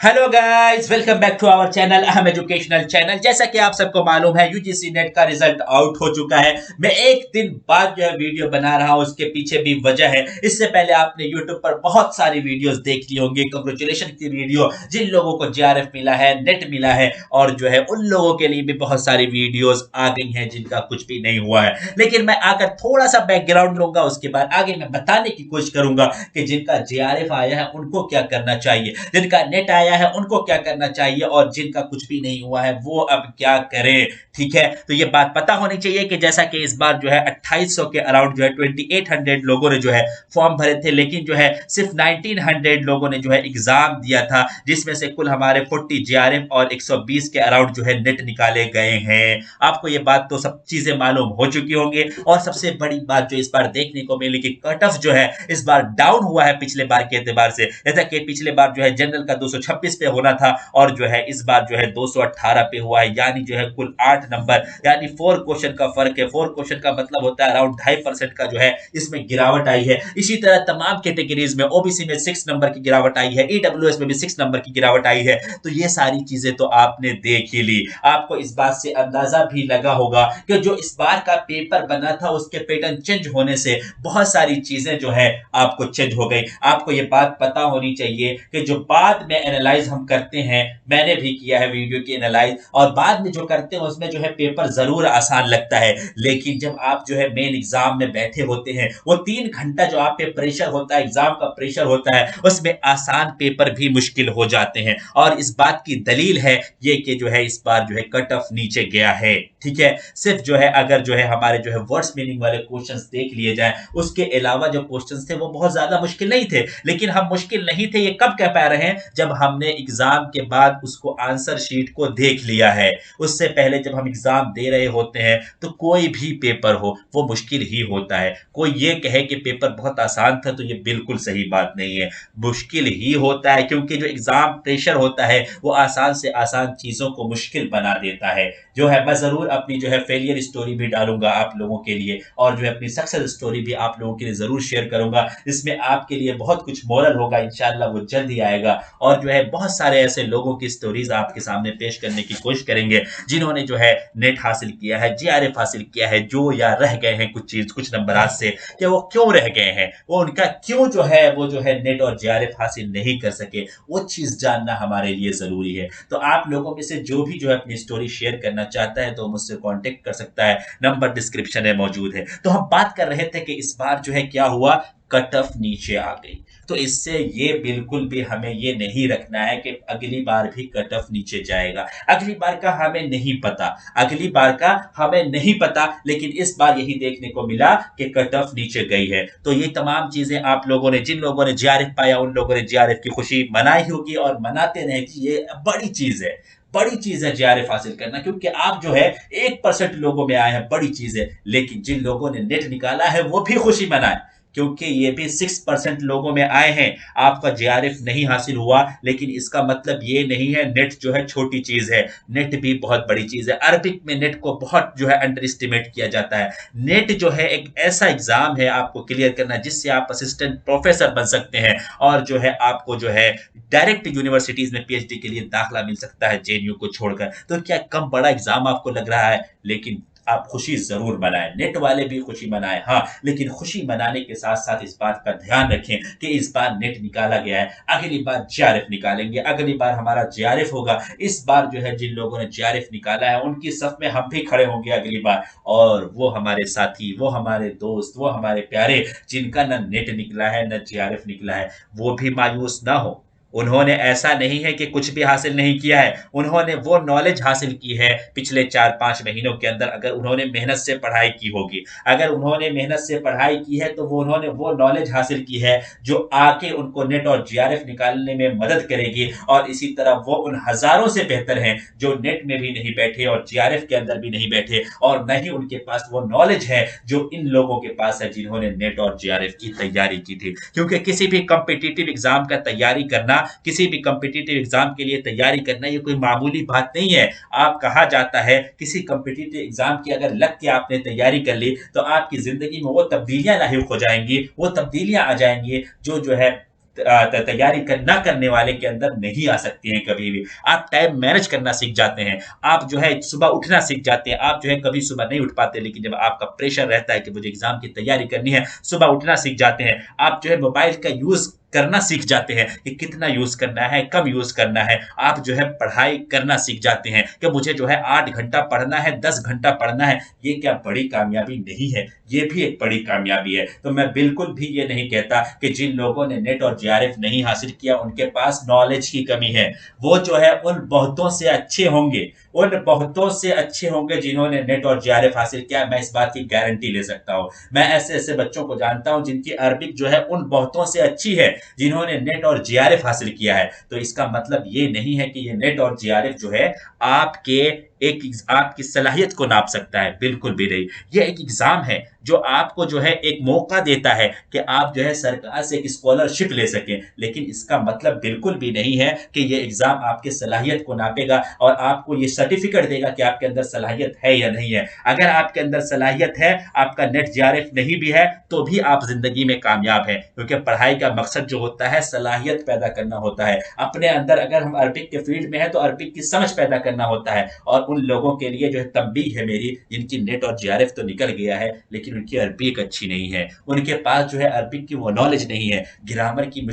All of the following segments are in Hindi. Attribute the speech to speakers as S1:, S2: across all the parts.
S1: Hello guys, welcome back to our channel Aham educational channel. जैसा कि आप सबको मालूम है, यूजीसी नेट का रिजल्ट आउट हो चुका है। मैं एक दिन बाद जो है वीडियो बना रहा हूं, उसके पीछे भी वजह है। इससे पहले आपने यूट्यूब पर बहुत सारी वीडियोस देख ली होंगी, कांग्रेचुलेशन की वीडियो, जिन लोगों को जेआरएफ मिला है, नेट मिला है, और जो है उन लोगों के लिए भी बहुत सारी वीडियोस आ गई हैं जिनका कुछ भी नहीं हुआ है। लेकिन मैं आकर थोड़ा सा बैकग्राउंड लूंगा, उसके बाद आगे मैं बताने की कोशिश करूंगा कि जिनका जेआरएफ आया है उनको क्या करना चाहिए, जिनका नेट आया है उनको क्या करना चाहिए, और जिनका कुछ भी नहीं हुआ है वो अब क्या करें। ठीक है, तो ये बात पता होनी चाहिए कि जैसा कि इस बार जो है 2800 के अराउंड जो है 2800 लोगों ने जो है फॉर्म भरे थे, लेकिन जो है सिर्फ 1900 लोगों ने जो है एग्जाम दिया था, जिसमें से कुल हमारे 40 जेआरएफ और 120 के अराउंड जो है नेट निकाले गए हैं। आपको ये बात तो सब चीजें मालूम हो चुकी होंगी। और सबसे बड़ी बात जो इस बार देखने को मिली कि कट ऑफ जो है इस बार डाउन हुआ है पिछले बार के एतबार से। जैसा कि पिछले बार जो है जनरल का 226 पे होना था, और जो है इस बार जो है 218 पे हुआ है, यानी जो है कुल 8 नंबर, यानी 4 क्वेश्चन का फर्क है। 4 क्वेश्चन का मतलब होता है अराउंड 2.5% का जो है इसमें गिरावट आई है। इसी तरह तमाम कैटेगरीज में, ओबीसी में 6 नंबर की गिरावट आई है, ईडब्ल्यूएस में भी 6 नंबर की गिरावट आई है। तो ये सारी चीजें तो आपने देख ही ली। आपको इस बात से अंदाजा भी लगा होगा कि जो इस बार का पेपर बना था उसके पैटर्न चेंज होने से बहुत सारी चीजें जो है आपको चेंज हो गई। आपको ये बात पता होनी चाहिए कि जो बाद में एनालाइज हम करते हैं, मैंने भी किया है वीडियो की एनालाइज, और बाद में जो करते हैं उसमें जो है पेपर जरूर आसान लगता है, लेकिन जब आप जो है मेन एग्जाम में बैठे होते हैं, वो 3 घंटा जो आप पे प्रेशर होता है, एग्जाम का प्रेशर होता है, उसमें आसान पेपर भी मुश्किल हो जाते हैं। और इस बात की दलील है ये कि जो है इस बार जो है कट ऑफ नीचे गया है। ठीक है, सिर्फ जो है अगर जो है हमारे जो है वर्ड्स मीनिंग वाले क्वेश्चंस देख लिए जाए, उसके अलावा जो क्वेश्चंस थे वो बहुत ज्यादा मुश्किल नहीं थे। लेकिन हम मुश्किल नहीं थे ये कब कह पा रहे हैं, जब हमने एग्जाम के बाद उसको आंसर शीट को देख लिया है। उससे पहले जब हम एग्जाम दे रहे होते हैं तो कोई भी पेपर हो वो मुश्किल ही होता है। कोई ये कहे कि पेपर बहुत आसान था तो ये बिल्कुल सही बात नहीं है, मुश्किल ही होता है, क्योंकि जो एग्जाम प्रेशर होता है वो आसान से आसान चीजों को मुश्किल बना देता है। जो है मैं जरूर अपनी जो है फेलियर स्टोरी भी डालूंगा आप लोगों के लिए, और जो है अपनी सक्सेस स्टोरी भी आप लोगों के लिए जरूर शेयर करूंगा। इसमें आपके लिए बहुत कुछ मोरल होगा, इंशाल्लाह वो जल्द ही आएगा। और जो है बहुत सारे ऐसे लोगों की स्टोरीज आपके सामने पेश करने की कोशिश करेंगे जिन्होंने जो है नेट हासिल किया है, जेआरएफ हासिल किया है, जो या रह गए हैं कुछ चीज कुछ नंबरात से, कि वो क्यों रह गए हैं, वो उनका क्यों जो है वो जो है नेट और जेआरएफ हासिल नहीं कर सके, वो चीज जानना हमारे लिए जरूरी है। तो आप लोगों में से जो भी जो है अपनी स्टोरी शेयर करना चाहता है तो मुझसे कांटेक्ट कर सकता है, नंबर डिस्क्रिप्शन में मौजूद है। तो हम बात कर रहे थे कि इस बार जो है क्या हुआ, कट ऑफ नीचे आ गई। तो इससे ये बिल्कुल भी हमें ये नहीं रखना है कि अगली बार भी कट ऑफ नीचे जाएगा। अगली बार का हमें नहीं पता, अगली बार का हमें नहीं पता, लेकिन इस बार यही देखने को मिला कि कट ऑफ नीचे गई है। तो ये तमाम चीजें आप लोगों ने, जिन लोगों ने जेआरएफ पाया उन लोगों ने जेआरएफ की खुशी मनाई होगी और मनाते रहे कि ये बड़ी चीज है, बड़ी चीज है जेआरएफ हासिल करना, क्योंकि आप जो है 1% लोगों में आए हैं, बड़ी चीज है। लेकिन जिन लोगों ने नेट निकाला है वो भी खुशी मनाए, क्योंकि ये भी 6% लोगों में आए हैं। आपका जेआरएफ नहीं हासिल हुआ, लेकिन इसका मतलब ये नहीं है नेट जो है छोटी चीज है, नेट भी बहुत बड़ी चीज है। अरबिक में नेट को बहुत जो है अंडर एस्टिमेट किया जाता है। नेट जो है एक ऐसा एग्जाम है आपको क्लियर करना जिससे आप असिस्टेंट प्रोफेसर बन सकते हैं, और जो है आपको जो है डायरेक्ट यूनिवर्सिटीज में पीएचडी के लिए दाखिला मिल सकता है जेएनयू को छोड़कर। तो क्या कम बड़ा एग्जाम आपको लग रहा है? लेकिन आप खुशी जरूर मनाएं, नेट वाले भी खुशी मनाएं, हाँ, लेकिन खुशी मनाने के साथ साथ इस बात का ध्यान रखें कि इस बार नेट निकाला गया है, अगली बार जेआरएफ निकालेंगे, अगली बार हमारा जेआरएफ होगा। इस बार जो है जिन लोगों ने जेआरएफ निकाला है उनकी सफ में हम भी खड़े होंगे अगली बार, और वो हमारे साथी, वो हमारे दोस्त, वो हमारे प्यारे जिनका न नेट निकला है न जेआरएफ निकला है, वो भी मायूस ना हो। उन्होंने ऐसा नहीं है कि कुछ भी हासिल नहीं किया है, उन्होंने वो नॉलेज हासिल की है पिछले 4-5 महीनों के अंदर। अगर उन्होंने मेहनत से पढ़ाई की होगी, अगर उन्होंने मेहनत से पढ़ाई की है, तो वो उन्होंने वो नॉलेज हासिल की है जो आके उनको नेट और जेआरएफ निकालने में मदद करेगी। और इसी तरह वो उन हजारों से बेहतर हैं जो नेट में भी नहीं बैठे और जेआरएफ के अंदर भी नहीं बैठे, और न ही उनके पास वो नॉलेज है जो इन लोगों के पास है जिन्होंने नेट और जेआरएफ की तैयारी की थी। क्योंकि किसी भी कॉम्पिटिटिव एग्जाम का तैयारी करना, किसी भी कॉम्पिटिटिव एग्जाम के लिए तैयारी करना, ये कोई मामूली बात नहीं है। आप, कहा जाता है किसी कॉम्पिटिटिव एग्जाम की अगर लग के आपने तैयारी कर ली तो आपकी जिंदगी में वो तब्दीलियां लाहिक हो जाएंगी, वो तब्दीलियां आ जाएंगी जो है तैयारी ना करने वाले के अंदर नहीं आ सकती हैं कभी भी। आप टाइम मैनेज करना सीख जाते हैं, आप जो है सुबह उठना सीख जाते हैं। आप जो है कभी सुबह नहीं उठ पाते, लेकिन जब आपका प्रेशर रहता है कि मुझे एग्जाम की तैयारी करनी है, सुबह उठना सीख जाते हैं। आप जो है मोबाइल का यूज करना सीख जाते हैं कि कितना यूज करना है, कम यूज करना है। आप जो है पढ़ाई करना सीख जाते हैं कि मुझे जो है 8 घंटा पढ़ना है, 10 घंटा पढ़ना है। ये क्या बड़ी कामयाबी नहीं है? ये भी एक बड़ी कामयाबी है। तो मैं बिल्कुल भी ये नहीं कहता कि जिन लोगों ने नेट और जेआरएफ नहीं हासिल किया उनके पास नॉलेज की कमी है। वो जो है उन बहुतों से अच्छे होंगे, उन बहुतों से अच्छे होंगे जिन्होंने नेट और जेआरएफ हासिल किया। मैं इस बात की गारंटी ले सकता हूँ। मैं ऐसे ऐसे बच्चों को जानता हूँ जिनकी अरबिक जो है उन बहुतों से अच्छी है जिन्होंने नेट और जेआरएफ हासिल किया है। तो इसका मतलब ये नहीं है कि ये नेट और जेआरएफ जो है आपके एक आपकी सलाहियत को नाप सकता है, बिल्कुल भी नहीं। ये एक एग्जाम है जो आपको जो है एक मौका देता है कि आप जो है सरकार से एक स्कॉलरशिप ले सकें, लेकिन इसका मतलब बिल्कुल भी नहीं है कि ये एग्जाम आपके सलाहियत को नापेगा और आपको ये सर्टिफिकेट देगा कि आपके अंदर सलाहियत है या नहीं है। अगर आपके अंदर सलाहियत है, आपका नेट जेआरएफ नहीं भी है, तो भी आप जिंदगी में कामयाब हैं, क्योंकि पढ़ाई का मकसद जो होता है सलाहियत पैदा करना होता है अपने अंदर। अगर हम अरबिक के फील्ड में है तो अरबिक की समझ पैदा करना होता है। और उन लोगों के लिए जो है तंबीह है मेरी, जिनकी नेट और जेआरएफ तो निकल गया है लेकिन उनकी अरबिक अच्छी नहीं है, उनके पास जो है अरबिक की वो नॉलेज नहीं है। ग्रामर की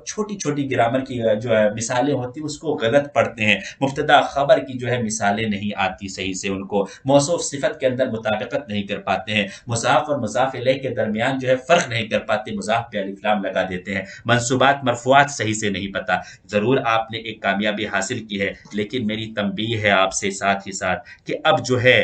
S1: छोटी छोटी ग्रामर की जो है मिसालें होती है उसको गलत पढ़ते हैं। मुब्तदा खबर की जो है मिसालें नहीं आती सही से, उनको मौसूफ सिफत के अंदर मुताबिकत नहीं कर पाते हैं। मुजाफ और मुजाफ इलैह के दरमियान जो है फर्क नहीं कर पाते, मुजाफ पे अलिफ लाम लगा देते हैं। मंसूबात मरफुआत सही से नहीं पता। जरूर आपने एक कामयाबी हासिल की है, लेकिन मेरी तंबीह है आपसे साथ ही साथ कि अब जो है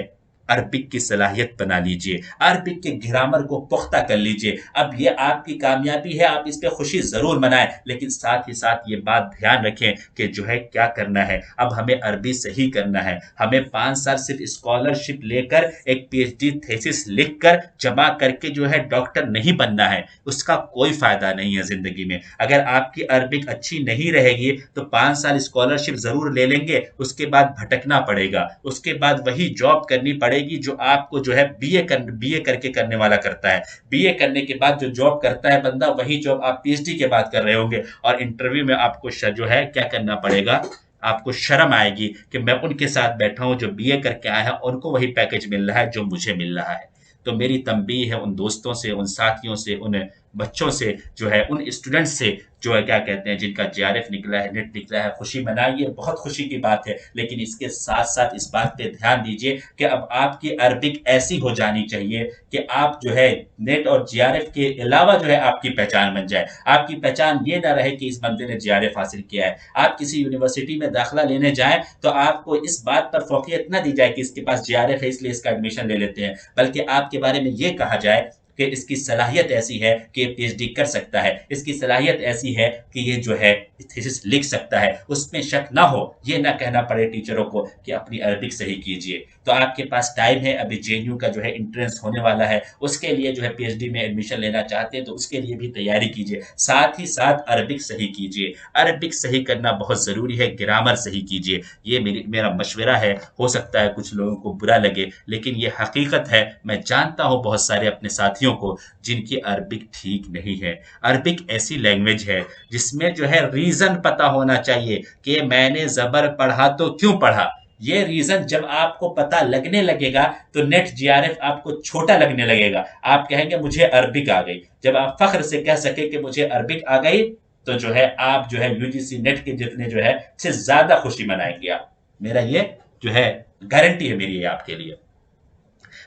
S1: अरबिक की सलाहियत बना लीजिए, अरबिक के ग्रामर को पुख्ता कर लीजिए। अब ये आपकी कामयाबी है, आप इस पे खुशी जरूर मनाएं, लेकिन साथ ही साथ ये बात ध्यान रखें कि जो है क्या करना है। अब हमें अरबी सही करना है। हमें 5 साल सिर्फ स्कॉलरशिप लेकर एक पीएचडी थेसिस लिखकर जमा करके जो है डॉक्टर नहीं बनना है, उसका कोई फायदा नहीं है जिंदगी में। अगर आपकी अरबिक अच्छी नहीं रहेगी तो 5 साल स्कॉलरशिप जरूर ले लेंगे, उसके बाद भटकना पड़ेगा, उसके बाद वही जॉब करनी पड़ेगी जो आपको जो है बीए करके करने वाला करता है। बीए करने के बाद जो जॉब करता है बंदा, वही जॉब आप पीएचडी के बाद कर रहे होंगे। और इंटरव्यू में आपको जो है क्या करना पड़ेगा, आपको शर्म आएगी कि मैं उनके साथ बैठा हूं जो बीए करके आया है, उनको वही पैकेज मिल रहा है जो मुझे मिल रहा है। तो मेरी तंबीह है उन दोस्तों से, उन साथियों से, उन बच्चों से जो है, उन स्टूडेंट से जो है क्या कहते हैं जिनका जेआरएफ निकला है, नेट निकला है, खुशी मनाइए, बहुत खुशी की बात है। लेकिन इसके साथ साथ इस बात पे ध्यान दीजिए कि अब आपकी अरबिक ऐसी हो जानी चाहिए कि आप जो है नेट और जेआरएफ के अलावा जो है आपकी पहचान बन जाए। आपकी पहचान ये ना रहे कि इस बंदे ने जेआरएफ हासिल किया है। आप किसी यूनिवर्सिटी में दाखिला लेने जाएं तो आपको इस बात पर फोकियत ना दी जाए कि इसके पास जेआरएफ है इसलिए इसका एडमिशन ले लेते हैं, बल्कि आपके बारे में ये कहा जाए कि इसकी सलाहियत ऐसी है कि ये पीएचडी कर सकता है, इसकी सलाहियत ऐसी है कि ये जो है थीसिस लिख सकता है। उसमें शक ना हो, ये ना कहना पड़े टीचरों को कि अपनी अरबिक सही कीजिए। तो आपके पास टाइम है, अभी जेएनयू का जो है एंट्रेंस होने वाला है, उसके लिए जो है पीएचडी में एडमिशन लेना चाहते हैं तो उसके लिए भी तैयारी कीजिए, साथ ही साथ अरबिक सही कीजिए। अरबिक सही करना बहुत ज़रूरी है, ग्रामर सही कीजिए। ये मेरा मशवरा है। हो सकता है कुछ लोगों को बुरा लगे, लेकिन ये हकीकत है। मैं जानता हूँ बहुत सारे अपने साथियों को जिनकी अरबिक ठीक नहीं है। अरबिक ऐसी लैंग्वेज है जिसमें जो है रीजन पता होना चाहिए कि मैंने जबर पढ़ा तो क्यों पढ़ा। ये रीजन जब आपको पता लगने लगेगा तो नेट जेआरएफ आपको छोटा लगने लगेगा। आप कहेंगे मुझे अरबिक आ गई। जब आप फख्र से कह सके कि मुझे अरबिक आ गई तो जो है आप जो है यूजीसी नेट के जितने जो है से ज्यादा खुशी मनाएंगे आप। मेरा ये जो है गारंटी है मेरी, ये आपके लिए।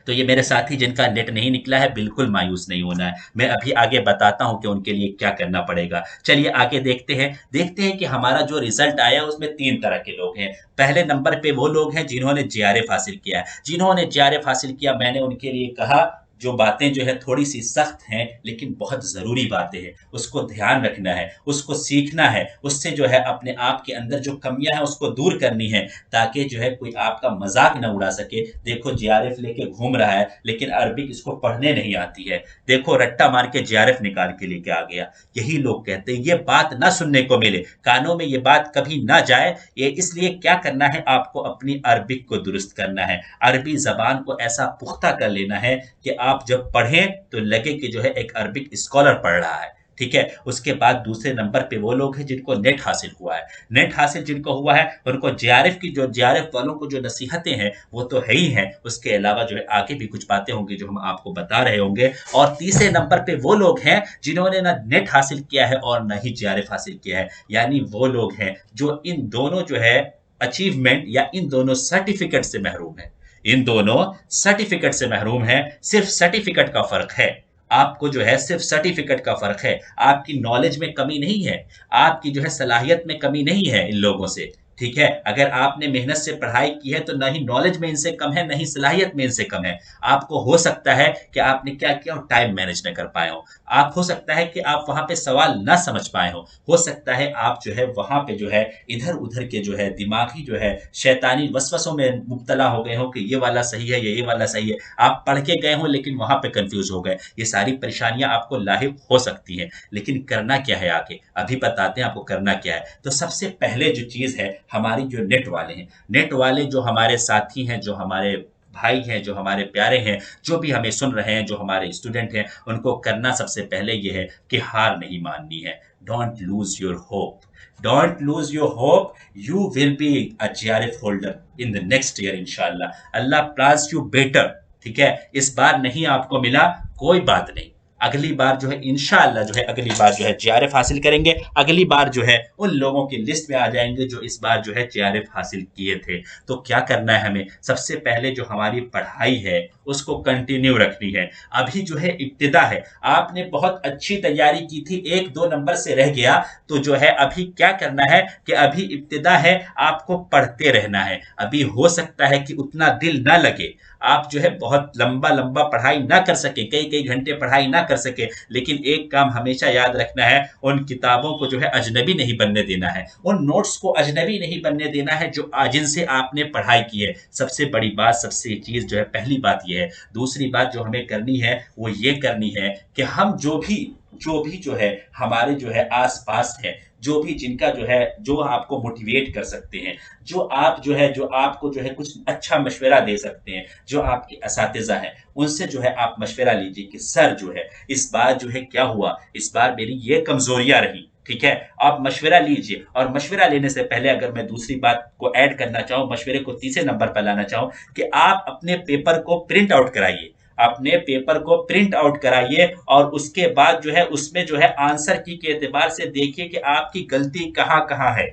S1: तो ये मेरे साथी जिनका नेट नहीं निकला है, बिल्कुल मायूस नहीं होना है। मैं अभी आगे बताता हूं कि उनके लिए क्या करना पड़ेगा। चलिए आगे देखते हैं कि हमारा जो रिजल्ट आया उसमें 3 तरह के लोग हैं। पहले नंबर पे वो लोग हैं जिन्होंने जेआरएफ हासिल किया है। जिन्होंने जेआरएफ हासिल किया, मैंने उनके लिए कहा जो बातें जो है थोड़ी सी सख्त हैं लेकिन बहुत ज़रूरी बातें हैं, उसको ध्यान रखना है, उसको सीखना है, उससे जो है अपने आप के अंदर जो कमियां हैं उसको दूर करनी है, ताकि जो है कोई आपका मजाक ना उड़ा सके। देखो जेआरएफ लेके घूम रहा है लेकिन अरबिक इसको पढ़ने नहीं आती है, देखो रट्टा मार के जेआरएफ निकाल के लेके आ गया। यही लोग कहते हैं, ये बात ना सुनने को मिले, कानों में ये बात कभी ना जाए। ये इसलिए क्या करना है, आपको अपनी अरबिक को दुरुस्त करना है, अरबी जबान को ऐसा पुख्ता कर लेना है कि आप जब पढ़ें तो लगे कि जो है एक अरबिक स्कॉलर पढ़ रहा है। ठीक है। उसके बाद दूसरे नंबर पे वो लोग हैं जिनको नेट हासिल हुआ है। नेट हासिल जिनको हुआ है उनको जेआरएफ की, जो जेआरएफ वालों को जो नसीहतें हैं वो तो है ही हैं, उसके अलावा जो है आगे भी कुछ बातें होंगी जो हम आपको बता रहे होंगे। और तीसरे नंबर पे वो लोग हैं जिन्होंने ना नेट हासिल किया है और ना ही जेआरएफ हासिल किया है, यानी वो लोग हैं जो इन दोनों जो है अचीवमेंट या इन दोनों सर्टिफिकेट से महरूम है। इन दोनों सर्टिफिकेट से महरूम है, सिर्फ सर्टिफिकेट का फर्क है। आपको जो है सिर्फ सर्टिफिकेट का फर्क है, आपकी नॉलेज में कमी नहीं है, आपकी जो है सलाहियत में कमी नहीं है इन लोगों से। ठीक है, अगर आपने मेहनत से पढ़ाई की है तो ना ही नॉलेज में इनसे कम है, ना ही सलाहियत में इनसे कम है। आपको हो सकता है कि आपने क्या किया और टाइम मैनेज न कर पाए हो, आप हो सकता है कि आप वहां पे सवाल ना समझ पाए हो सकता है आप जो है वहां पे जो है इधर उधर के जो है दिमागी जो है शैतानी वसवसों में मुब्तला हो गए हो कि ये वाला सही है, ये वाला सही है। आप पढ़ के गए हो लेकिन वहां पे कंफ्यूज हो गए। ये सारी परेशानियां आपको लाहिक हो सकती हैं, लेकिन करना क्या है आगे अभी बताते हैं आपको करना क्या है। तो सबसे पहले जो चीज है, हमारी जो नेट वाले हैं, नेट वाले जो हमारे साथी हैं, जो हमारे भाई हैं, जो हमारे प्यारे हैं, जो भी हमें सुन रहे हैं, जो हमारे स्टूडेंट हैं, उनको करना सबसे पहले ये है कि हार नहीं माननी है। Don't lose your hope, don't lose your hope, you will be a JRF holder in the next year इंशाल्लाह। अल्लाह प्लान्स यू बेटर। ठीक है, इस बार नहीं आपको मिला, कोई बात नहीं, अगली बार जो है इंशाअल्लाह जो है अगली बार जो है जेआरएफ हासिल करेंगे, अगली बार जो है उन लोगों की लिस्ट में आ जाएंगे जो इस बार जो है जेआरएफ हासिल किए थे। तो क्या करना है हमें, सबसे पहले जो हमारी पढ़ाई है उसको कंटिन्यू रखनी है। अभी जो है इब्तिदा है, आपने बहुत अच्छी तैयारी की थी, एक दो नंबर से रह गया, तो जो है अभी क्या करना है कि अभी इब्तिदा है, आपको पढ़ते रहना है। अभी हो सकता है कि उतना दिल ना लगे, आप जो है बहुत लंबा लंबा पढ़ाई ना कर सके, कई कई घंटे पढ़ाई ना कर सके, लेकिन एक काम हमेशा याद रखना है, उन किताबों को जो है अजनबी नहीं बनने देना है, उन नोट्स को अजनबी नहीं बनने देना है जो जिनसे आपने पढ़ाई की है। सबसे बड़ी बात, सबसे चीज जो है पहली बात यह है। दूसरी बात जो हमें करनी है वो ये करनी है कि हम जो भी जो है हमारे जो है आस पास है, जो भी जिनका जो है जो आपको मोटिवेट कर सकते हैं, जो आप जो है जो आपको जो है कुछ अच्छा मशवरा दे सकते हैं, जो आपके असातिज़ा हैं, उनसे जो है आप मशवरा लीजिए कि सर जो है इस बार जो है क्या हुआ, इस बार मेरी ये कमजोरियां रही। ठीक है, आप मशवरा लीजिए। और मशवरा लेने से पहले अगर मैं दूसरी बात को ऐड करना चाहूँ, मशवरे को तीसरे नंबर पर लाना चाहूँ, कि आप अपने पेपर को प्रिंट आउट कराइए, अपने पेपर को प्रिंट आउट कराइए और उसके बाद जो है उसमें जो है आंसर की के एतबार से देखिए कि आपकी गलती कहाँ कहाँ है,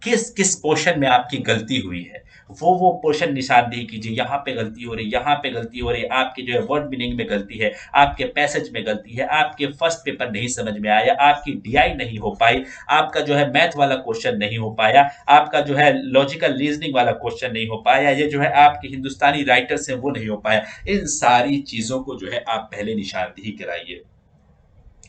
S1: किस किस पोर्शन में आपकी गलती हुई है, वो पोर्शन निशानदेही कीजिए। यहाँ पे गलती हो रही, यहाँ पे गलती हो रही, आपकी जो है वर्ड मीनिंग में गलती है, आपके पैसेज में गलती है, आपके फर्स्ट पेपर नहीं समझ में आया, आपकी डीआई नहीं हो पाई, आपका जो है मैथ वाला क्वेश्चन नहीं हो पाया, आपका जो है लॉजिकल रीजनिंग वाला क्वेश्चन नहीं हो पाया, ये जो है आपके हिंदुस्तानी राइटर्स हैं वो नहीं हो पाया। इन सारी चीजों को जो है आप पहले निशानदेही कराइए,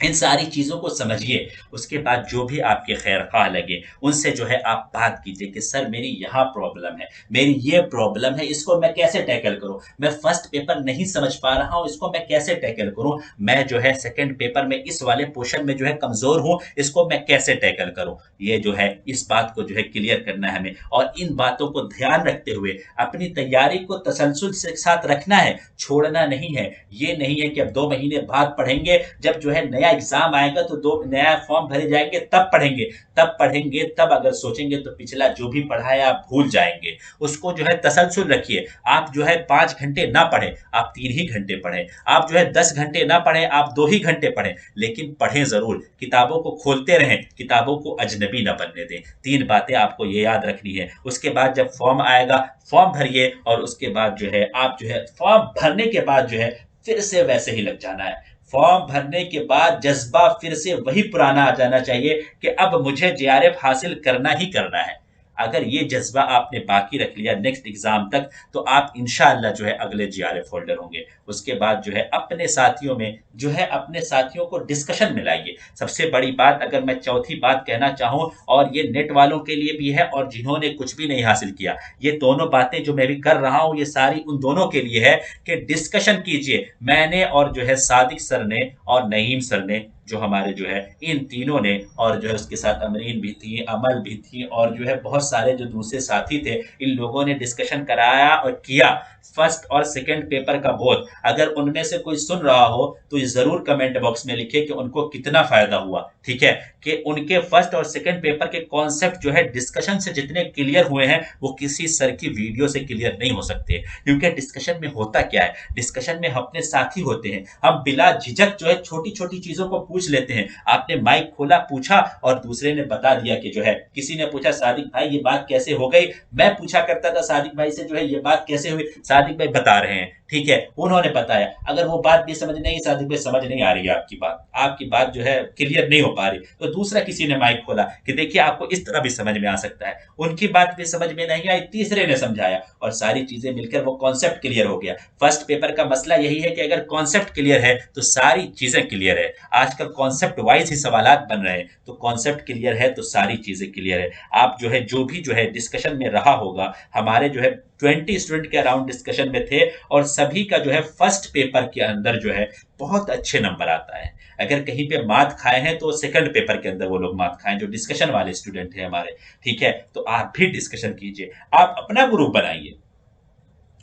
S1: इन सारी चीज़ों को समझिए। उसके बाद जो भी आपके खैर खा लगे उनसे जो है आप बात कीजिए कि सर मेरी यहाँ प्रॉब्लम है, मेरी ये प्रॉब्लम है, इसको मैं कैसे टैकल करूँ, मैं फर्स्ट पेपर नहीं समझ पा रहा हूँ, इसको मैं कैसे टैकल करूँ, मैं जो है सेकंड पेपर में इस वाले पोर्शन में जो है कमज़ोर हूँ, इसको मैं कैसे टैकल करूँ। ये जो है इस बात को जो है क्लियर करना है हमें, और इन बातों को ध्यान रखते हुए अपनी तैयारी को तसलसल से साथ रखना है, छोड़ना नहीं है। ये नहीं है कि अब 2 महीने बाद पढ़ेंगे, जब जो है नया एग्जाम आएगा तो दो नया फॉर्म भरे जाएंगे तब पढ़ेंगे, तब अगर सोचेंगे तो पिछला जो भी पढ़ा है आप भूल जाएंगे। उसको जो है तसलसल रखिए। आप जो है 5 घंटे ना पढ़े, आप 3 ही घंटे पढ़े, आप जो है 10 घंटे ना पढ़े, आप 2 ही घंटे पढ़े, लेकिन पढ़ें जरूर, किताबों को खोलते रहें, किताबों को अजनबी ना बनने दें। 3 बातें आपको ये याद रखनी है। उसके बाद जब फॉर्म आएगा, फॉर्म भरिए, और उसके बाद जो है आप जो है फॉर्म भरने के बाद जो है फिर से वैसे ही लग जाना है। फॉर्म भरने के बाद जज्बा फिर से वही पुराना आ जाना चाहिए कि अब मुझे जेआरएफ हासिल करना ही करना है। अगर ये जज्बा आपने बाकी रख लिया नेक्स्ट एग्जाम तक, तो आप इंशाअल्लाह जो है अगले जेआरएफ होल्डर होंगे। उसके बाद जो है अपने साथियों में जो है अपने साथियों को डिस्कशन में लाइए। सबसे बड़ी बात अगर मैं चौथी बात कहना चाहूं, और ये नेट वालों के लिए भी है और जिन्होंने कुछ भी नहीं हासिल किया, ये दोनों बातें जो मैं भी कर रहा हूं ये सारी उन दोनों के लिए है कि डिस्कशन कीजिए। मैंने और जो है सादिक सर ने और नईम सर ने जो हमारे जो है इन तीनों ने, और जो है उसके साथ अमरीन भी थी, अमल भी थी, और जो है बहुत सारे जो दूसरे साथी थे, इन लोगों ने डिस्कशन कराया और किया फर्स्ट और सेकंड पेपर का बोध। अगर उनमें से कोई सुन रहा हो तो ये जरूर कमेंट बॉक्स में लिखे कि उनको कितना फायदा हुआ। ठीक है, कि उनके फर्स्ट और सेकंड पेपर के कॉन्सेप्ट जो है डिस्कशन से जितने क्लियर हुए हैं वो किसी सर की वीडियो से क्लियर नहीं हो सकते। क्योंकि डिस्कशन में होता क्या है, डिस्कशन में अपने साथी होते हैं, हम बिला झिझक जो है छोटी छोटी चीजों को पूछ लेते हैं। आपने माइक खोला, पूछा, और दूसरे ने बता दिया कि जो है, किसी ने पूछा सादिक भाई ये बात कैसे हो गई, मैं पूछा करता था सादिक भाई से जो है ये बात कैसे हुई, सादिक भाई बता रहे हैं। ठीक है, उन्होंने बताया। अगर वो बात भी समझ नहीं, सादिक भाई समझ नहीं आ रही है आपकी बात जो है क्लियर नहीं हो पा रही, तो दूसरा किसी ने माइक खोला कि देखिए आपको इस तरह भी समझ में आ सकता है, उनकी बात भी समझ में नहीं आई, तीसरे ने समझाया, और सारी चीजें मिलकर वो कॉन्सेप्ट क्लियर हो गया। फर्स्ट पेपर का मसला यही है कि अगर कॉन्सेप्ट क्लियर है तो सारी चीजें क्लियर है। आजकल कॉन्सेप्ट वाइज ही सवालात बन रहे हैं, तो कॉन्सेप्ट क्लियर है तो सारी चीजें क्लियर है। आप जो है जो भी जो है डिस्कशन में रहा होगा, हमारे जो है 20 स्टूडेंट के अराउंड डिस्कशन में थे, और सभी का जो है फर्स्ट पेपर के अंदर जो है बहुत अच्छे नंबर आता है। अगर कहीं पे मात खाए हैं तो सेकंड पेपर के अंदर वो लोग मात खाएं, जो डिस्कशन वाले स्टूडेंट हैं हमारे। ठीक है, तो आप भी डिस्कशन कीजिए, आप अपना ग्रुप बनाइए।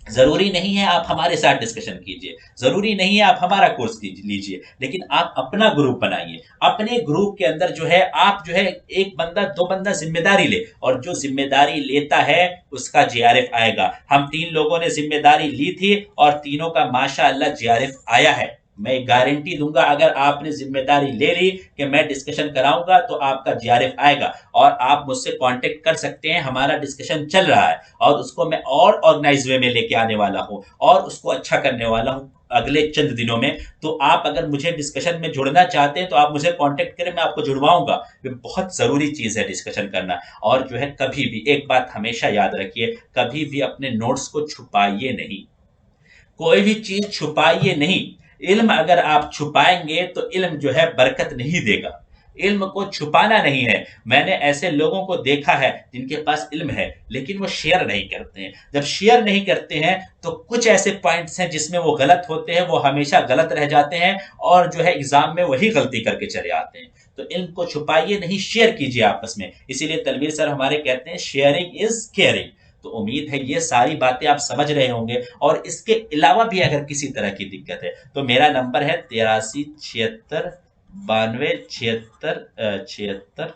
S1: जरूरी नहीं है आप हमारे साथ डिस्कशन कीजिए, जरूरी नहीं है आप हमारा कोर्स लीजिए, लेकिन आप अपना ग्रुप बनाइए। अपने ग्रुप के अंदर जो है आप जो है एक बंदा दो बंदा जिम्मेदारी ले, और जो जिम्मेदारी लेता है उसका जीआरएफ आएगा। हम 3 लोगों ने जिम्मेदारी ली थी और तीनों का माशाअल्लाह जीआरएफ आया है। मैं गारंटी दूंगा, अगर आपने जिम्मेदारी ले ली कि मैं डिस्कशन कराऊंगा तो आपका जीआरएफ आएगा, और आप मुझसे कांटेक्ट कर सकते हैं। हमारा डिस्कशन चल रहा है और उसको मैं और ऑर्गेनाइज वे में लेके आने वाला हूं, और उसको अच्छा करने वाला हूं अगले चंद दिनों में। तो आप अगर मुझे डिस्कशन में जुड़ना चाहते हैं तो आप मुझे कांटेक्ट करें, मैं आपको जुड़वाऊंगा। ये बहुत जरूरी चीज है डिस्कशन करना। और जो है कभी भी एक बात हमेशा याद रखिए, कभी भी अपने नोट्स को छुपाइए नहीं, कोई भी चीज छुपाइए नहीं। इल्म अगर आप छुपाएंगे तो इल्म जो है बरकत नहीं देगा। इल्म को छुपाना नहीं है। मैंने ऐसे लोगों को देखा है जिनके पास इल्म है लेकिन वो शेयर नहीं करते हैं। जब शेयर नहीं करते हैं तो कुछ ऐसे पॉइंट्स हैं जिसमें वो गलत होते हैं, वो हमेशा गलत रह जाते हैं, और जो है एग्जाम में वही गलती करके चले आते हैं। तो इल्म को छुपाइए नहीं, शेयर कीजिए आपस में। इसीलिए तनवीर सर हमारे कहते हैं शेयरिंग इज केयरिंग। तो उम्मीद है ये सारी बातें आप समझ रहे होंगे, और इसके अलावा भी अगर किसी तरह की दिक्कत है तो मेरा नंबर है 83 76 92 76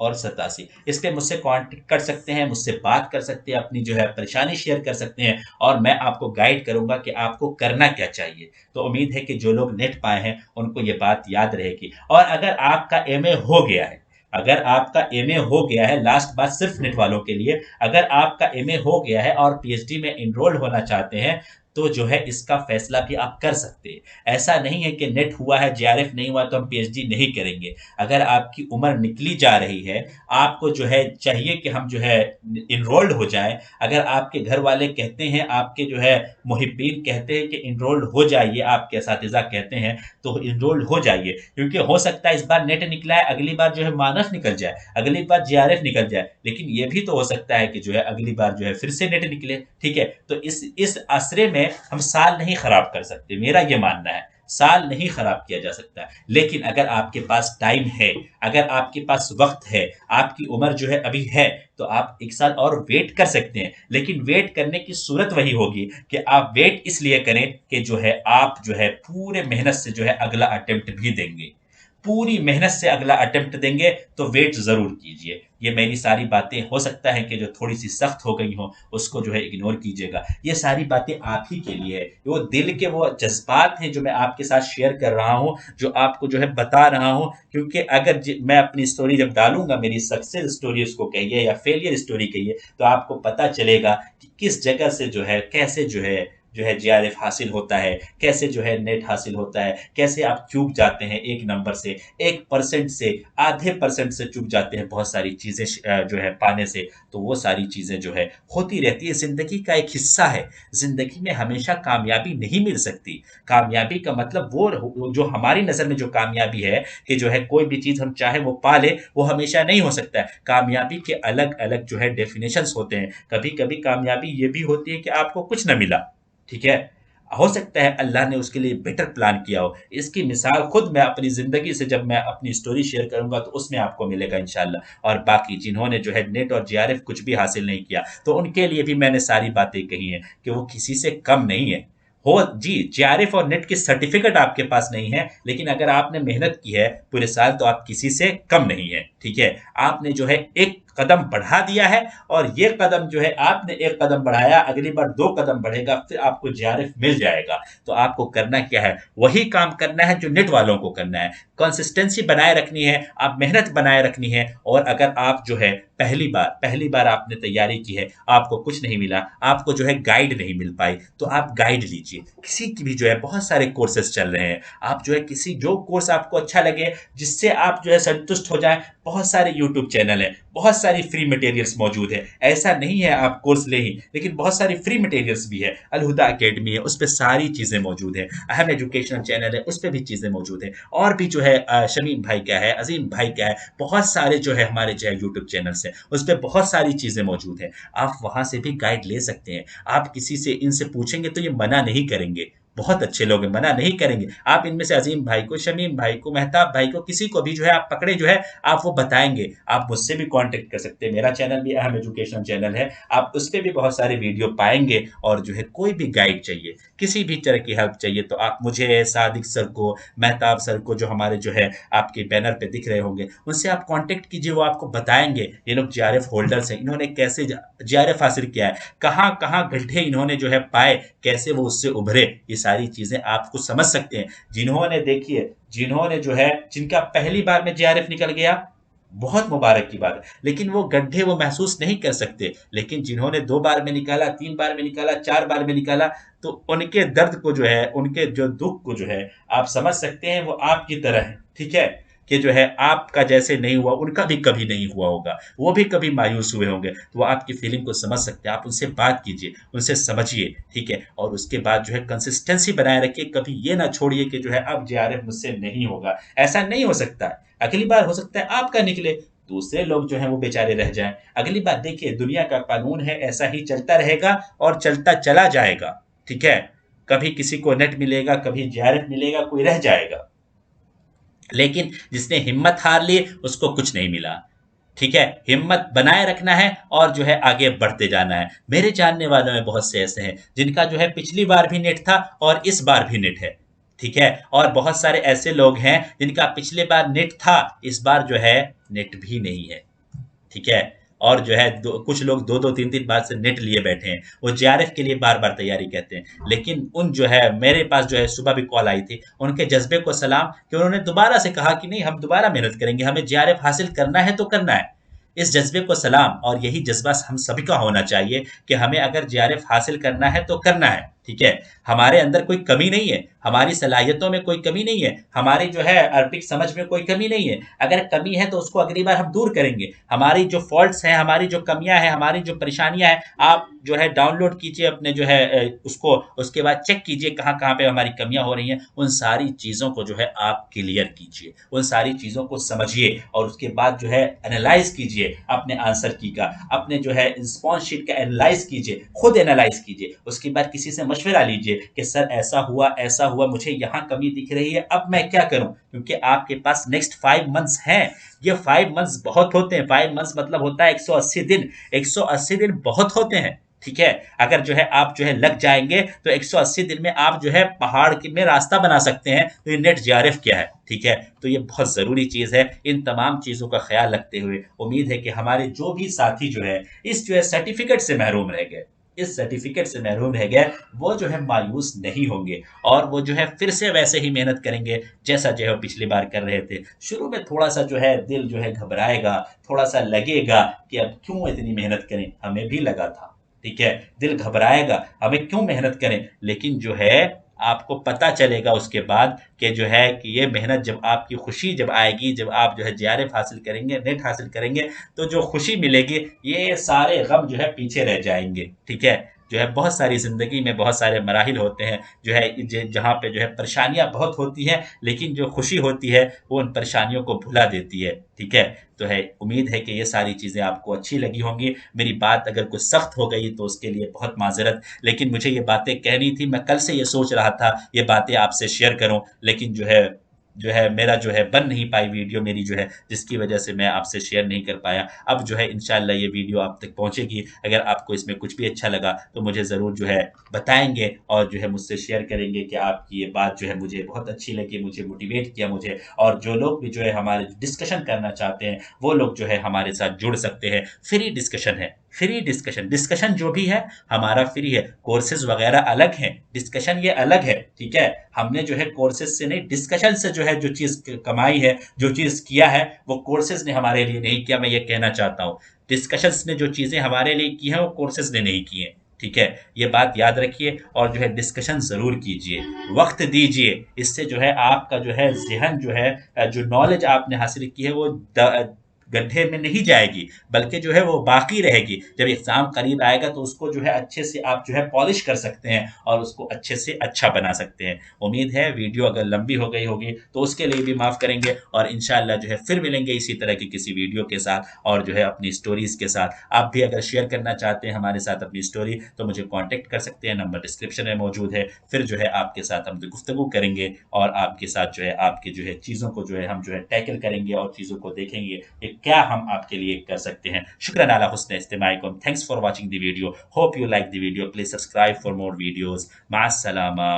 S1: और 87। इस पे मुझसे कांटेक्ट कर सकते हैं, मुझसे बात कर सकते हैं, अपनी जो है परेशानी शेयर कर सकते हैं, और मैं आपको गाइड करूंगा कि आपको करना क्या चाहिए। तो उम्मीद है कि जो लोग नेट पाए हैं उनको ये बात याद रहेगी। और अगर आपका एमए हो गया है, अगर आपका एमए हो गया है, लास्ट बात सिर्फ नेट वालों के लिए, अगर आपका एमए हो गया है और पीएचडी में इनरोल होना चाहते हैं तो जो है इसका फैसला भी आप कर सकते हैं। ऐसा नहीं है कि नेट हुआ है जीआरएफ नहीं हुआ तो हम पीएचडी नहीं करेंगे। अगर आपकी उम्र निकली जा रही है, आपको जो है चाहिए कि हम जो है इनरोल्ड हो जाए, अगर आपके घर वाले कहते हैं, आपके जो है मुहिब्बीन कहते हैं कि इनरोल्ड हो जाइए, आपके असातिज़ा कहते हैं, तो इनरोल्ड हो जाइए। क्योंकि हो सकता है इस बार नेट निकला है, अगली बार जो है मानस निकल जाए, अगली बार जीआरएफ निकल जाए, लेकिन ये भी तो हो सकता है कि जो है अगली बार जो है फिर से नेट निकले। ठीक है, तो इस आसरे में हम साल नहीं खराब कर सकते, मेरा ये मानना है। साल नहीं खराब किया जा सकता, लेकिन अगर आपके पास टाइम है, अगर आपके पास वक्त है, आपकी उम्र जो है अभी है, तो आप 1 साल और वेट कर सकते हैं। लेकिन वेट करने की सूरत वही होगी कि आप वेट इसलिए करें कि जो है आप जो है पूरे मेहनत से जो है अगला अटेम्प्ट भी देंगे, पूरी मेहनत से अगला अटेम्प्ट देंगे, तो वेट जरूर कीजिए। ये मेरी सारी बातें हो सकता है कि जो थोड़ी सी सख्त हो गई हो उसको जो है इग्नोर कीजिएगा। ये सारी बातें आप ही के लिए है, वो दिल के वो जज्बात हैं जो मैं आपके साथ शेयर कर रहा हूँ, जो आपको जो है बता रहा हूँ। क्योंकि अगर मैं अपनी स्टोरी जब डालूंगा, मेरी सक्सेस स्टोरी उसको कहिए या फेलियर स्टोरी कहिए, तो आपको पता चलेगा कि किस जगह से जो है कैसे जो है जीआरएफ हासिल होता है, कैसे जो है नेट हासिल होता है, कैसे आप चूक जाते हैं एक नंबर से, 1% से, आधे परसेंट से चूक जाते हैं बहुत सारी चीज़ें जो है पाने से। तो वो सारी चीज़ें जो है होती रहती है, ज़िंदगी का एक हिस्सा है। ज़िंदगी में हमेशा कामयाबी नहीं मिल सकती। कामयाबी का मतलब वो जो हमारी नज़र में जो कामयाबी है कि जो है कोई भी चीज़ हम चाहे वो पा ले, वो हमेशा नहीं हो सकता है। कामयाबी के अलग अलग जो है डेफिनेशंस होते हैं। कभी कभी कामयाबी ये भी होती है कि आपको कुछ न मिला, ठीक है, हो सकता है अल्लाह ने उसके लिए बेटर प्लान किया हो। इसकी मिसाल खुद मैं अपनी ज़िंदगी से जब मैं अपनी स्टोरी शेयर करूँगा तो उसमें आपको मिलेगा इंशाल्लाह। और बाकी जिन्होंने जो है नेट और जेआरएफ कुछ भी हासिल नहीं किया, तो उनके लिए भी मैंने सारी बातें कही हैं कि वो किसी से कम नहीं है। हो जी, जेआरएफ और नेट की सर्टिफिकेट आपके पास नहीं है, लेकिन अगर आपने मेहनत की है पूरे साल तो आप किसी से कम नहीं है, ठीक है? आपने जो है एक कदम बढ़ा दिया है, और ये कदम जो है आपने एक कदम बढ़ाया, अगली बार 2 कदम बढ़ेगा, फिर आपको जेआरएफ मिल जाएगा। तो आपको करना क्या है? वही काम करना है जो नेट वालों को करना है। कंसिस्टेंसी बनाए रखनी है, आप मेहनत बनाए रखनी है, और अगर आप जो है पहली बार आपने तैयारी की है, आपको कुछ नहीं मिला, आपको जो है गाइड नहीं मिल पाई, तो आप गाइड लीजिए। किसी की भी जो है बहुत सारे कोर्सेज़ चल रहे हैं, आप जो है किसी जो कोर्स आपको अच्छा लगे, जिससे आप जो है संतुष्ट हो जाएँ, बहुत सारे यूट्यूब चैनल हैं, बहुत सारी फ्री मटेरियल्स मौजूद है। ऐसा नहीं है आप कोर्स ले ही, लेकिन बहुत सारी फ्री मटेरियल्स भी है। अलहुदा अकेडमी है, उस पे सारी चीज़ें मौजूद हैं। अहम एजुकेशनल चैनल है, उस पे भी चीज़ें मौजूद हैं। और भी जो है शमीम भाई का है, अज़ीम भाई का है, बहुत सारे जो है हमारे जो है यूट्यूब चैनल्स हैं, उस पे बहुत सारी चीज़ें मौजूद हैं। आप वहाँ से भी गाइड ले सकते हैं। आप किसी से इनसे पूछेंगे तो ये मना नहीं करेंगे। बहुत अच्छे लोग हैं, मना नहीं करेंगे। आप इनमें से अज़ीम भाई को, शमीम भाई को, मेहताब भाई को, किसी को भी जो है आप पकड़े जो है, आप वो बताएँगे। आप मुझसे भी कॉन्टैक्ट कर सकते हैं। मेरा चैनल भी अहम एजुकेशन चैनल है। आप उस पे भी बहुत सारे वीडियो पाएँगे, और जो है कोई भी गाइड चाहिए, किसी भी तरह की हेल्प चाहिए, तो आप मुझे, सादिक सर को, मेहताब सर को, जो हमारे जो है आपके बैनर पे दिख रहे होंगे, उनसे आप कॉन्टैक्ट कीजिए। वो आपको बताएँगे ये लोग जेआरएफ होल्डर्स हैं, इन्होंने कैसे जेआरएफ हासिल किया है, कहाँ-कहाँ गड्ढे इन्होंने जो है पाए, कैसे वो उससे उभरे, ये सारी चीज़ें आप कुछ समझ सकते हैं। जिन्होंने देखिए, जिन्होंने जो है, जिनका पहली बार में जेआरएफ निकल गया, बहुत मुबारक की बात है, लेकिन वो गड्ढे वो महसूस नहीं कर सकते। लेकिन जिन्होंने 2 बार में निकाला, 3 बार में निकाला, 4 बार में निकाला, तो उनके दर्द को जो है, उनके जो दुःख को जो है, आप समझ सकते हैं। वो आपकी तरह है, ठीक है? कि जो है आपका जैसे नहीं हुआ, उनका भी कभी नहीं हुआ होगा। वो भी कभी मायूस हुए होंगे, तो वो आपकी फीलिंग को समझ सकते हैं। आप उनसे बात कीजिए, उनसे समझिए, ठीक है? और उसके बाद जो है कंसिस्टेंसी बनाए रखिए, कभी ये ना छोड़िए कि जो है अब जेआरएफ मुझसे नहीं होगा। ऐसा नहीं हो सकता है। अगली बार हो सकता है आपका निकले, दूसरे लोग जो हैं वो बेचारे रह जाएँ। अगली बार देखिए, दुनिया का कानून है, ऐसा ही चलता रहेगा और चलता चला जाएगा, ठीक है? कभी किसी को नेट मिलेगा, कभी जेआरएफ मिलेगा, कोई रह जाएगा। लेकिन जिसने हिम्मत हार ली, उसको कुछ नहीं मिला, ठीक है? हिम्मत बनाए रखना है, और जो है आगे बढ़ते जाना है। मेरे जानने वालों में बहुत से ऐसे हैं जिनका जो है पिछली बार भी नेट था और इस बार भी नेट है, ठीक है? और बहुत सारे ऐसे लोग हैं जिनका पिछले बार नेट था, इस बार जो है नेट भी नहीं है, ठीक है? और जो है कुछ लोग 2-2 3-3 बार से नेट लिए बैठे हैं, वो जेआरएफ के लिए बार बार तैयारी कहते हैं। लेकिन उन जो है, मेरे पास जो है सुबह भी कॉल आई थी, उनके जज्बे को सलाम कि उन्होंने दोबारा से कहा कि नहीं, हम दोबारा मेहनत करेंगे, हमें जेआरएफ हासिल करना है तो करना है। इस जज्बे को सलाम, और यही जज्बा हम सभी का होना चाहिए कि हमें अगर जेआरएफ हासिल करना है तो करना है, ठीक है? हमारे अंदर कोई कमी नहीं है, हमारी सलाहियतों में कोई कमी नहीं है, हमारी जो है अरबिक समझ में कोई कमी नहीं है। अगर कमी है तो उसको अगली बार हम दूर करेंगे। हमारी जो फॉल्ट्स हैं, हमारी जो कमियां हैं, हमारी जो परेशानियां हैं, आप जो है डाउनलोड कीजिए अपने जो है उसको, उसके बाद चेक कीजिए कहाँ कहाँ पे हमारी कमियां हो रही हैं। उन सारी चीज़ों को जो है आप क्लियर कीजिए, उन सारी चीज़ों को समझिए, और उसके बाद जो है एनालाइज कीजिए अपने आंसर की का, अपने जो है रिस्पॉन्स शीट का एनालाइज कीजिए, खुद एनालाइज कीजिए। उसके बाद किसी से मशवरा लीजिए कि सर ऐसा हुआ, मुझे यहाँ कमी दिख रही है, अब मैं क्या करूँ? क्योंकि आपके पास नेक्स्ट 5 मंथ्स हैं। ये 5 मंथ्स बहुत होते हैं। 5 मंथ्स मतलब होता है 180 दिन। 180 दिन बहुत होते हैं, ठीक है? अगर जो है आप जो है लग जाएंगे तो 180 दिन में आप जो है पहाड़ में रास्ता बना सकते हैं। तो ये नेट जेआरएफ क्या है, ठीक है? तो ये बहुत ज़रूरी चीज़ है। इन तमाम चीज़ों का ख्याल रखते हुए उम्मीद है कि हमारे जो भी साथी जो है इस जो है सर्टिफिकेट से महरूम रह गए, इस सर्टिफिकेट से महरूम रह गए, वो जो है मायूस नहीं होंगे, और वो जो है फिर से वैसे ही मेहनत करेंगे जैसा जो है पिछली बार कर रहे थे। शुरू में थोड़ा सा जो है दिल जो है घबराएगा, थोड़ा सा लगेगा कि अब क्यों इतनी मेहनत करें, हमें भी लगा था, ठीक है? दिल घबराएगा, हमें क्यों मेहनत करें, लेकिन जो है आपको पता चलेगा उसके बाद कि जो है कि ये मेहनत, जब आपकी खुशी जब आएगी, जब आप जो है जेआरएफ हासिल करेंगे, नेट हासिल करेंगे, तो जो खुशी मिलेगी, ये सारे गम जो है पीछे रह जाएंगे, ठीक है? जो है बहुत सारी ज़िंदगी में बहुत सारे मराहिल होते हैं जो है जहाँ पे जो है परेशानियाँ बहुत होती हैं, लेकिन जो खुशी होती है वो उन परेशानियों को भुला देती है। ठीक है, तो है उम्मीद है कि ये सारी चीज़ें आपको अच्छी लगी होंगी। मेरी बात अगर कुछ सख्त हो गई तो उसके लिए बहुत माजरत, लेकिन मुझे ये बातें कहनी थी। मैं कल से ये सोच रहा था ये बातें आपसे शेयर करूं, लेकिन जो है मेरा जो है बन नहीं पाई वीडियो मेरी जो है, जिसकी वजह से मैं आपसे शेयर नहीं कर पाया। अब जो है इंशाल्लाह ये वीडियो आप तक पहुंचेगी। अगर आपको इसमें कुछ भी अच्छा लगा तो मुझे ज़रूर जो है बताएंगे और जो है मुझसे शेयर करेंगे कि आपकी ये बात जो है मुझे बहुत अच्छी लगी, मुझे मोटिवेट किया मुझे। और जो लोग भी जो है हमारे डिस्कशन करना चाहते हैं वो लोग जो है हमारे साथ जुड़ सकते हैं। फ्री डिस्कशन है, फ्री डिस्कशन, डिस्कशन जो भी है हमारा फ्री है। कोर्सेज वगैरह अलग हैं, डिस्कशन ये अलग है। ठीक है, हमने जो है कोर्सेज से नहीं, डिस्कशन से जो है जो चीज़ कमाई है, जो चीज़ किया है, वो कोर्सेज ने हमारे लिए नहीं किया। मैं ये कहना चाहता हूँ, डिस्कशंस ने जो चीज़ें हमारे लिए की हैं वो कोर्सेज ने नहीं की हैं। ठीक है, ये बात याद रखिए और जो है डिस्कशन ज़रूर कीजिए, वक्त दीजिए। इससे जो है आपका जो है ज़हन जो है जो नॉलेज आपने हासिल की है वो गड्ढे में नहीं जाएगी, बल्कि जो है वो बाकी रहेगी। जब एग्ज़ाम करीब आएगा तो उसको जो है अच्छे से आप जो है पॉलिश कर सकते हैं और उसको अच्छे से अच्छा बना सकते हैं। उम्मीद है वीडियो अगर लंबी हो गई होगी तो उसके लिए भी माफ़ करेंगे और इंशाल्लाह जो है फिर मिलेंगे इसी तरह की किसी वीडियो के साथ और जो है अपनी स्टोरीज़ के साथ। आप भी अगर शेयर करना चाहते हैं हमारे साथ अपनी स्टोरी तो मुझे कॉन्टैक्ट कर सकते हैं, नंबर डिस्क्रिप्शन में मौजूद है। फिर जो है आपके साथ हम गुफ्तगू करेंगे और आपके साथ जो है आपकी जो है चीज़ों को जो है हम जो है टैकल करेंगे और चीज़ों को देखेंगे कि क्या हम आपके लिए कर सकते हैं। शुक्रान अला हुस्न इस्तिमाइकुम। Thanks for watching the video. Hope you like the video. Please subscribe for more videos. माअस्सलामा।